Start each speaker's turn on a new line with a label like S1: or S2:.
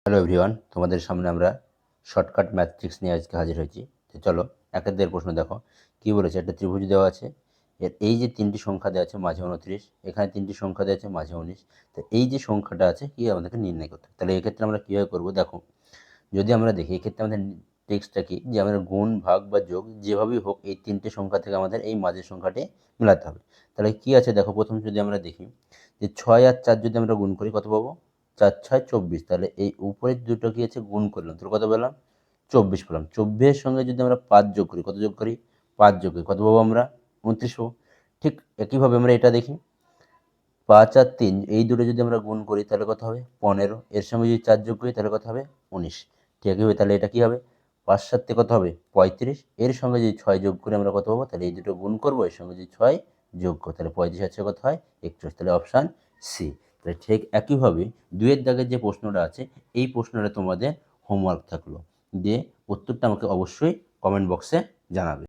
S1: Hello everyone, তোমাদের সামনে আমরা শর্টকাট ম্যাথ ট্রিক্স নিয়ে আজকে হাজির হয়েছি। তো চলো একের দের প্রশ্ন দেখো কি বলেছে। একটা ত্রিভুজ দেওয়া আছে, এর এই যে তিনটি সংখ্যা দেওয়া আছে মাঝে 29, এখানে তিনটি সংখ্যা দেওয়া আছে মাঝে 19। তো এই যে সংখ্যাটা আছে কি আমাদেরকে নির্ণয় করতে হবে। তাহলে এক্ষেত্রে আমরা কীভাবে করবো দেখো, যদি আমরা দেখি এক্ষেত্রে আমাদের ট্রিক্সটা কি, যে আমাদের গুণ ভাগ বা যোগ যেভাবেই হোক এই তিনটে সংখ্যা থেকে আমাদের এই মাঝের সংখ্যাটি মেলাতে হবে। তাহলে কি আছে দেখো, প্রথম যদি আমরা দেখি যে 6 আর 4 যদি আমরা গুণ করি কত পাবো, 4 6 24। তাহলে এই উপরের দুটো কি আছে গুণ করলাম, তো কত পেলাম 24 পেলাম। 24 সঙ্গে যদি আমরা 5 যোগ করি, কত যোগ করি 5 যোগ করি কত পাবো আমরা 29 পাবো। ঠিক একইভাবে আমরা এটা দেখি 5 আর 3 এই দুটো যদি আমরা গুণ করি তাহলে কত হবে 15, এর সঙ্গে যদি 4 যোগ করি তাহলে কত হবে 19। ঠিক একইভাবে তাহলে এটা কি হবে 5 7 কত হবে 35, এর সঙ্গে যদি 6 যোগ করি আমরা কত পাবো, তাহলে এই দুটো গুণ করবো, এর সঙ্গে যদি 6 যোগ করি তাহলে 35 আছে কত হয় 41। তাহলে অপশান সি। তাহলে ঠিক একইভাবে দুয়ের দাগের যে প্রশ্নটা আছে এই প্রশ্নটা তোমাদের হোমওয়ার্ক থাকলো, দিয়ে উত্তরটা আমাকে অবশ্যই কমেন্ট বক্সে জানাবে।